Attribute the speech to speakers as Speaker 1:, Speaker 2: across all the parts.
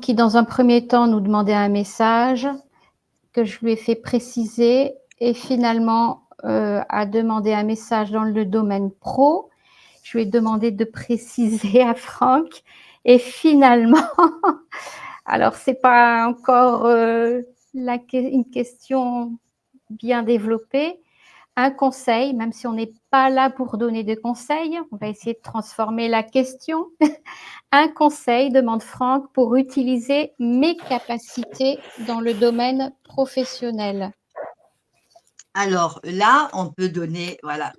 Speaker 1: qui, dans un premier temps, nous demandait un message que je lui ai fait préciser et finalement a demandé un message dans le domaine pro. Je lui ai demandé de préciser à Franck et finalement, alors c'est pas encore une question bien développée, un conseil, même si on n'est pas là pour donner des conseils, on va essayer de transformer la question. Un conseil, demande Franck, pour utiliser mes capacités dans le domaine professionnel.
Speaker 2: Alors là, on peut donner, voilà,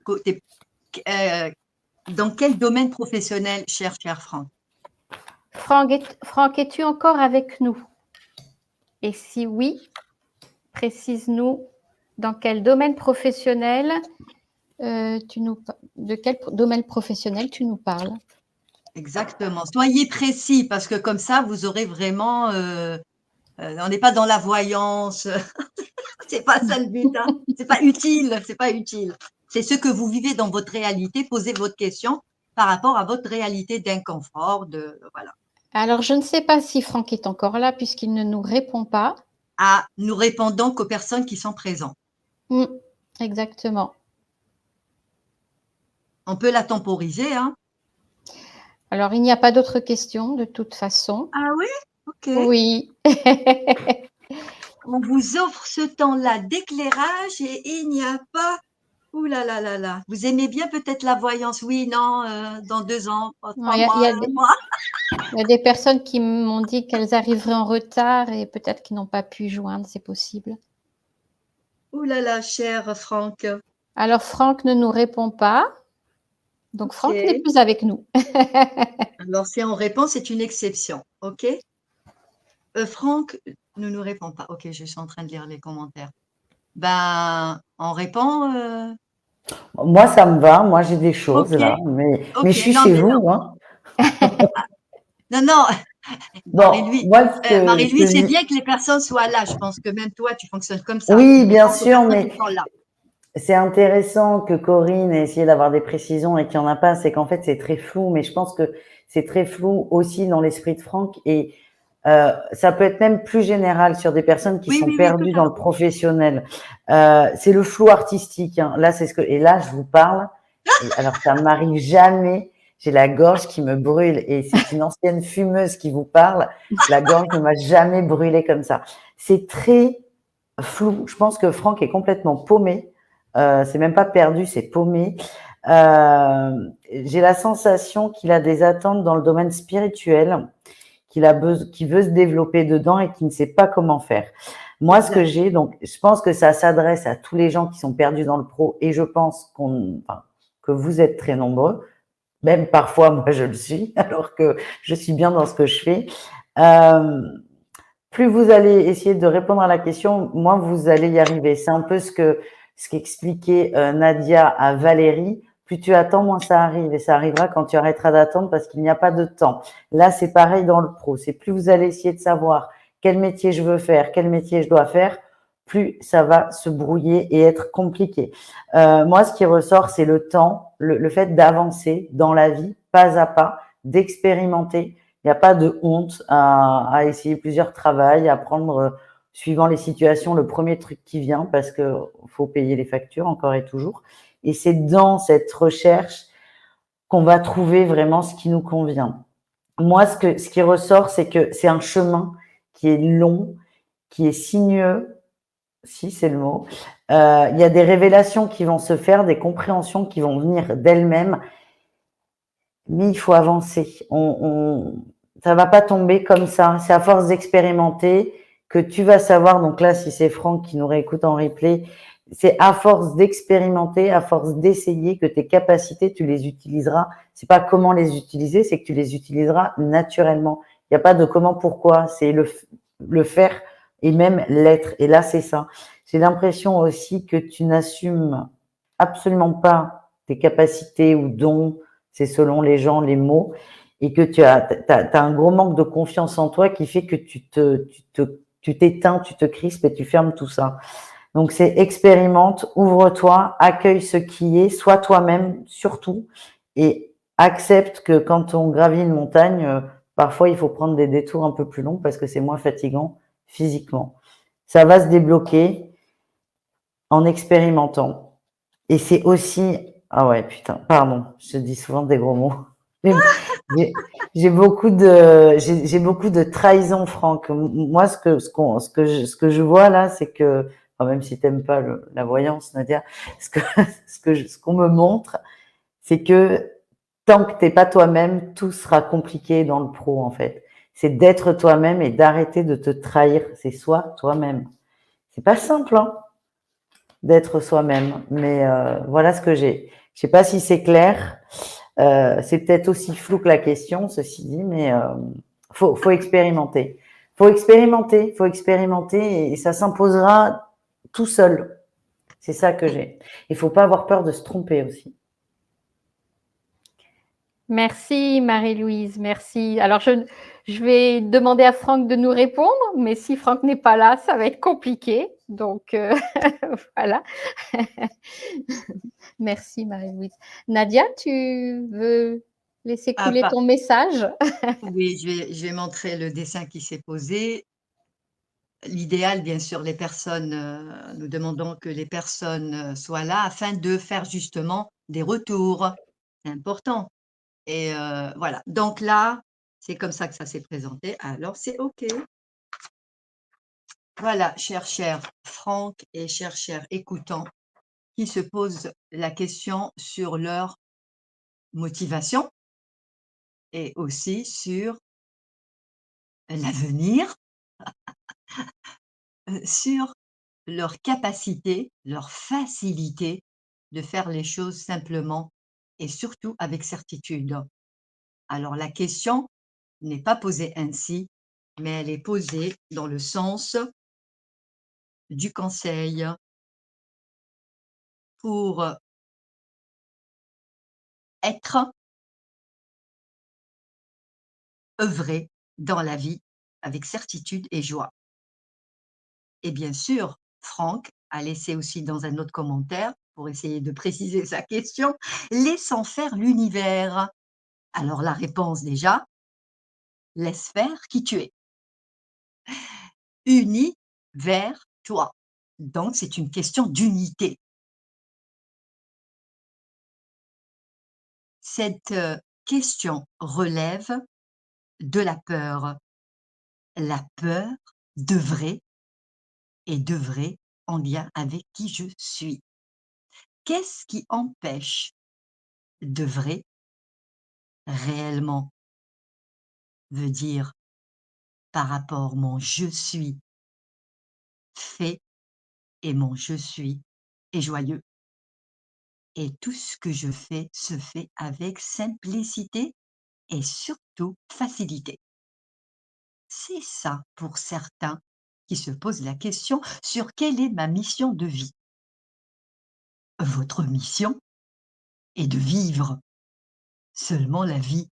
Speaker 2: dans quel domaine professionnel, cher Franck?
Speaker 1: Franck, es-tu encore avec nous? Et si oui, précise-nous dans quel domaine professionnel de quel domaine professionnel tu nous parles?
Speaker 2: Exactement. Soyez précis parce que comme ça, vous aurez vraiment. On n'est pas dans la voyance. C'est pas ça le but. Hein. C'est pas utile. C'est pas utile. C'est ce que vous vivez dans votre réalité. Posez votre question par rapport à votre réalité d'inconfort. Voilà.
Speaker 1: Alors, je ne sais pas si Franck est encore là puisqu'il ne nous répond pas.
Speaker 2: Ah, nous répondons qu'aux personnes qui sont présentes.
Speaker 1: Exactement.
Speaker 2: On peut la temporiser. Hein.
Speaker 1: Alors, il n'y a pas d'autres questions de toute façon.
Speaker 2: Ah oui? Ok.
Speaker 1: Oui.
Speaker 2: On vous offre ce temps-là d'éclairage et il n'y a pas. Ouh là là là là. Vous aimez bien peut-être la voyance? Oui, non, dans 2 ans, 3
Speaker 1: Il
Speaker 2: mois, 1 mois.
Speaker 1: y a des personnes qui m'ont dit qu'elles arriveraient en retard et peut-être qu'ils n'ont pas pu joindre, c'est possible.
Speaker 2: Ouh là là, cher Franck.
Speaker 1: Alors, Franck ne nous répond pas. Donc, Franck n'est
Speaker 2: Ok.
Speaker 1: plus avec nous.
Speaker 2: Alors, si on répond, c'est une exception. OK? Franck ne nous répond pas. OK, je suis en train de lire les commentaires. Ben, on répond.
Speaker 3: Moi, ça me va. Moi, j'ai des choses
Speaker 2: OK.
Speaker 3: là. Mais
Speaker 2: OK.
Speaker 3: je suis
Speaker 2: Non,
Speaker 3: chez
Speaker 2: mais non.
Speaker 3: vous. Hein.
Speaker 2: Non, non.
Speaker 3: Bon, moi, ce que
Speaker 2: C'est bien que les personnes soient là. Je pense que même toi, tu fonctionnes comme ça.
Speaker 3: Oui,
Speaker 2: Tu
Speaker 3: bien
Speaker 2: réponds aux
Speaker 3: sûr,
Speaker 2: personnes
Speaker 3: mais
Speaker 2: qui sont là.
Speaker 3: c'est intéressant que Corinne ait essayé d'avoir des précisions et qu'il n'y en a pas. C'est qu'en fait, c'est très flou, mais je pense que c'est très flou aussi dans l'esprit de Franck et ça peut être même plus général sur des personnes qui sont perdues dans le professionnel. C'est le flou artistique. Hein. Là, c'est et là, je vous parle. Alors, ça m'arrive jamais. J'ai la gorge qui me brûle et c'est une ancienne fumeuse qui vous parle. La gorge ne m'a jamais brûlé comme ça. C'est très flou. Je pense que Franck est complètement paumé. C'est même pas perdu, c'est paumé. J'ai la sensation qu'il a des attentes dans le domaine spirituel, qu'il veut se développer dedans et qu'il ne sait pas comment faire. Moi, ce que j'ai, donc, je pense que ça s'adresse à tous les gens qui sont perdus dans le pro et je pense que vous êtes très nombreux. Même parfois, moi, je le suis, alors que je suis bien dans ce que je fais. Plus vous allez essayer de répondre à la question, moins vous allez y arriver. C'est un peu ce qu'expliquait Nadia à Valérie. Plus tu attends, moins ça arrive. Et ça arrivera quand tu arrêteras d'attendre parce qu'il n'y a pas de temps. Là, c'est pareil dans le pro. C'est plus vous allez essayer de savoir quel métier je veux faire, quel métier je dois faire, plus ça va se brouiller et être compliqué. Moi, ce qui ressort, c'est le temps, le fait d'avancer dans la vie, pas à pas, d'expérimenter. Il n'y a pas de honte à essayer plusieurs travails, à prendre, suivant les situations, le premier truc qui vient parce que faut payer les factures encore et toujours. Et c'est dans cette recherche qu'on va trouver vraiment ce qui nous convient. Moi, ce qui ressort, c'est que c'est un chemin qui est long, qui est sinueux, si c'est le mot. Il y a des révélations qui vont se faire, des compréhensions qui vont venir d'elles-mêmes, mais il faut avancer. Ça va pas tomber comme ça. C'est à force d'expérimenter que tu vas savoir. Donc là, si c'est Franck qui nous réécoute en replay, c'est à force d'expérimenter, à force d'essayer que tes capacités, tu les utiliseras. C'est pas comment les utiliser, c'est que tu les utiliseras naturellement. Il n'y a pas de comment, pourquoi. C'est le faire et même l'être. Et là, c'est ça. J'ai l'impression aussi que tu n'assumes absolument pas tes capacités ou dons, c'est selon les gens, les mots, et que tu as un gros manque de confiance en toi qui fait que tu t'éteins, tu te crispes et tu fermes tout ça. Donc, c'est expérimente, ouvre-toi, accueille ce qui est, sois toi-même surtout, et accepte que quand on gravit une montagne, Parfois, il faut prendre des détours un peu plus longs parce que c'est moins fatigant physiquement. Ça va se débloquer en expérimentant. Et c'est aussi… Ah ouais, putain, pardon, je dis souvent des gros mots. J'ai beaucoup de trahison, Franck. Moi, ce que je vois là, c'est que, enfin, même si t'aimes pas la voyance, Nadia, ce qu'on me montre, c'est que tant que t'es pas toi-même, tout sera compliqué dans le pro, en fait. C'est d'être toi-même et d'arrêter de te trahir. C'est soi, toi-même. C'est pas simple, hein, d'être soi-même. Mais voilà ce que j'ai. Je sais pas si c'est clair. C'est peut-être aussi flou que la question, ceci dit, mais faut expérimenter. Faut expérimenter et ça s'imposera tout seul. C'est ça que j'ai. Il faut pas avoir peur de se tromper aussi.
Speaker 1: Merci Marie-Louise, merci. Alors je vais demander à Franck de nous répondre, mais si Franck n'est pas là, ça va être compliqué. Donc voilà. Merci Marie-Louise. Nadia, tu veux laisser
Speaker 2: Ah,
Speaker 1: couler ton message?
Speaker 2: oui, je vais montrer le dessin qui s'est posé. L'idéal, bien sûr, nous demandons que les personnes soient là afin de faire justement des retours. C'est important. Et voilà. Donc là, c'est comme ça que ça s'est présenté. Alors, c'est OK. Voilà, cher Franck et cher écoutant, qui se posent la question sur leur motivation et aussi sur l'avenir, sur leur capacité, leur facilité de faire les choses simplement et surtout avec certitude. Alors la question n'est pas posée ainsi, mais elle est posée dans le sens du conseil pour être, œuvrer dans la vie avec certitude et joie. Et bien sûr, Franck a laissé aussi dans un autre commentaire, pour essayer de préciser sa question, laissant faire l'univers. Alors la réponse déjà, laisse faire qui tu es. Uni vers toi. Donc c'est une question d'unité. Cette question relève de la peur d'œuvrer et d'œuvrer en lien avec qui je suis. Qu'est-ce qui empêche d'œuvrer réellement? Veut dire par rapport mon je suis fait et mon je suis est joyeux. Et tout ce que je fais se fait avec simplicité et surtout facilité. C'est ça pour certains qui se posent la question sur quelle est ma mission de vie. Votre mission est de vivre. Seulement la vie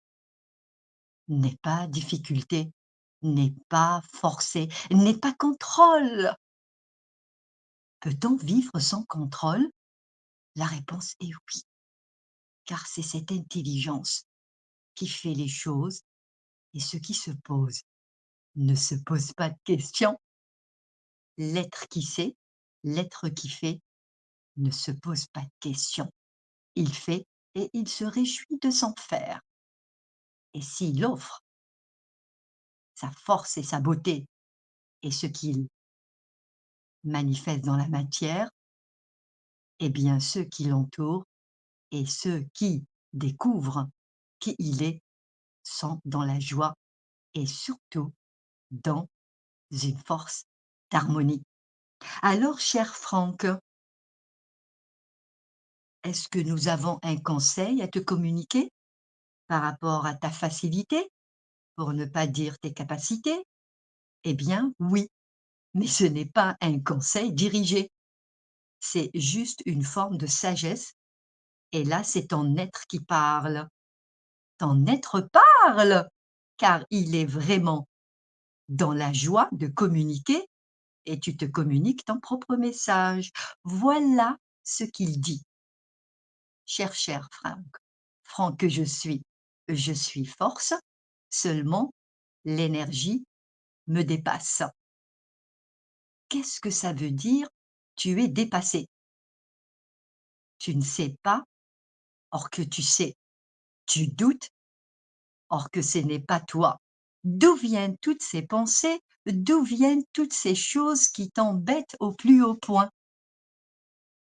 Speaker 2: n'est pas difficulté, n'est pas forcé, n'est pas contrôle. Peut-on vivre sans contrôle? La réponse est oui, car c'est cette intelligence qui fait les choses et ce qui se pose ne se pose pas de questions. L'être qui sait, l'être qui fait ne se pose pas de questions. Il fait et il se réjouit de s'en faire. Et s'il offre sa force et sa beauté et ce qu'il manifeste dans la matière, eh bien ceux qui l'entourent et ceux qui découvrent qui il est sont dans la joie et surtout dans une force d'harmonie. Alors, cher Franck, est-ce que nous avons un conseil à te communiquer par rapport à ta facilité, pour ne pas dire tes capacités? Eh bien, oui, mais ce n'est pas un conseil dirigé. C'est juste une forme de sagesse. Et là, c'est ton être qui parle. Ton être parle, car il est vraiment dans la joie de communiquer et tu te communiques ton propre message. Voilà ce qu'il dit. Cher Franck, Franck que je suis force, Seulement, l'énergie me dépasse. Qu'est-ce que ça veut dire? Tu es dépassé. Tu ne sais pas, or que tu sais. Tu doutes, or que ce n'est pas toi. D'où viennent toutes ces pensées? D'où viennent toutes ces choses qui t'embêtent au plus haut point?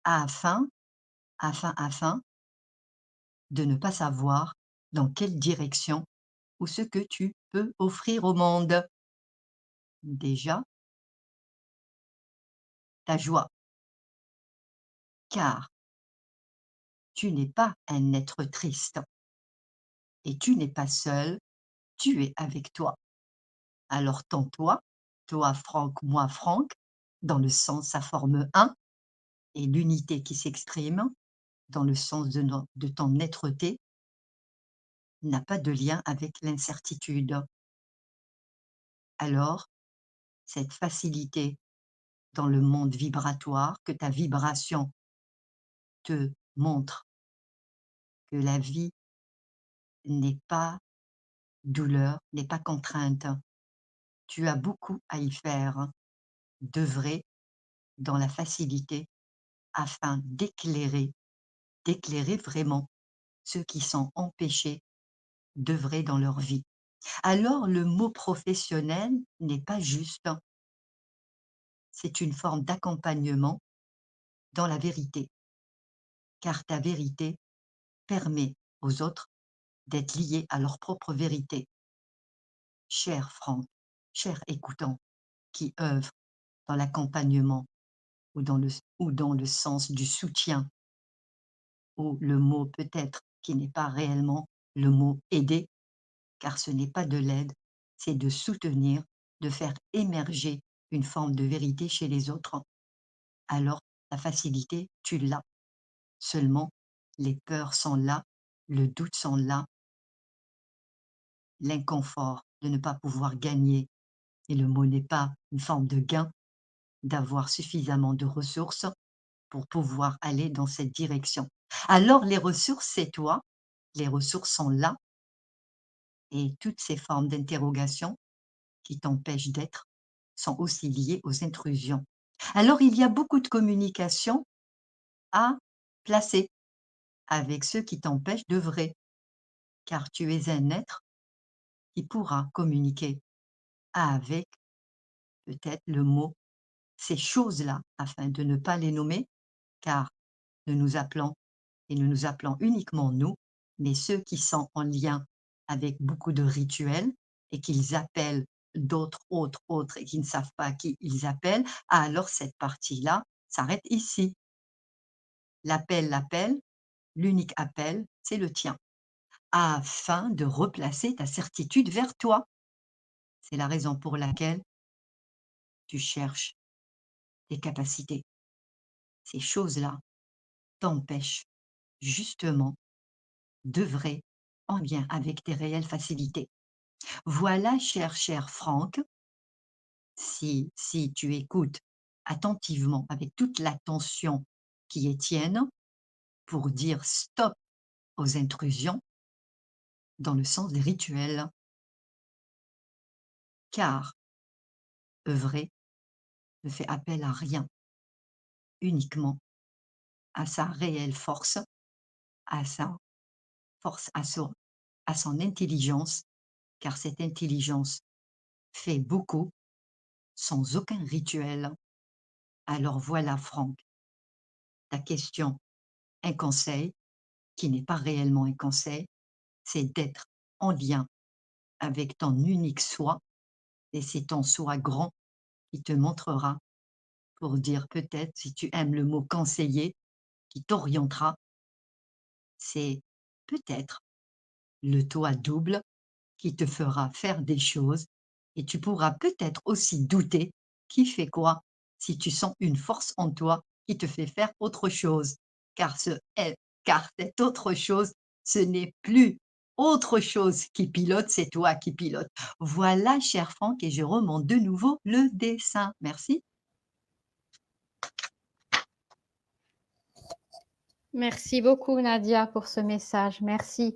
Speaker 2: Afin de ne pas savoir dans quelle direction ou ce que tu peux offrir au monde. Déjà, ta joie, car tu n'es pas un être triste et tu n'es pas seul, tu es avec toi. Alors tends-toi, toi Franck, moi Franck, dans le sens ça forme un, et l'unité qui s'exprime dans le sens de ton être-té n'a pas de lien avec l'incertitude. Alors, cette facilité dans le monde vibratoire, que ta vibration te montre que la vie n'est pas douleur, n'est pas contrainte. Tu as beaucoup à y faire, d'œuvrer dans la facilité afin d'éclairer vraiment ceux qui sont empêchés d'œuvrer dans leur vie. Alors le mot professionnel n'est pas juste, c'est une forme d'accompagnement dans la vérité, car ta vérité permet aux autres d'être liés à leur propre vérité. Cher Franck, cher écoutant, qui œuvre dans l'accompagnement ou dans le sens du soutien, ou le mot peut-être qui n'est pas réellement le mot aider, car ce n'est pas de l'aide, c'est de soutenir, de faire émerger une forme de vérité chez les autres. Alors, la facilité, tu l'as. Seulement, les peurs sont là, le doute sont là, l'inconfort de ne pas pouvoir gagner, et le mot n'est pas une forme de gain, d'avoir suffisamment de ressources pour pouvoir aller dans cette direction. Alors, les ressources, c'est toi, les ressources sont là, et toutes ces formes d'interrogation qui t'empêchent d'être sont aussi liées aux intrusions. Alors, il y a beaucoup de communication à placer avec ceux qui t'empêchent d'œuvrer, car tu es un être qui pourra communiquer avec peut-être le mot, ces choses-là, afin de ne pas les nommer, car nous nous appelons et nous nous appelons uniquement nous, mais ceux qui sont en lien avec beaucoup de rituels et qu'ils appellent d'autres, autres, et qui ne savent pas qui ils appellent, alors cette partie-là s'arrête ici. L'appel, l'unique appel, c'est le tien, afin de replacer ta certitude vers toi. C'est la raison pour laquelle tu cherches tes capacités. Ces choses-là t'empêchent justement d'œuvrer en lien avec tes réelles facilités. Voilà, cher Franck, si tu écoutes attentivement avec toute l'attention qui est tienne pour dire stop aux intrusions dans le sens des rituels, car œuvrer ne fait appel à rien, uniquement à sa réelle force, à sa force, à son intelligence, car cette intelligence fait beaucoup sans aucun rituel. Alors voilà, Franck, ta question, un conseil qui n'est pas réellement un conseil, c'est d'être en lien avec ton unique soi, et c'est ton soi grand qui te montrera, pour dire peut-être, si tu aimes le mot conseiller, qui t'orientera, c'est peut-être le toi double qui te fera faire des choses, et tu pourras peut-être aussi douter qui fait quoi, si tu sens une force en toi qui te fait faire autre chose, car cette autre chose, ce n'est plus autre chose qui pilote, c'est toi qui pilote. Voilà, cher Franck, et je remonte de nouveau le dessin. Merci.
Speaker 1: Merci beaucoup, Nadia, pour ce message. Merci.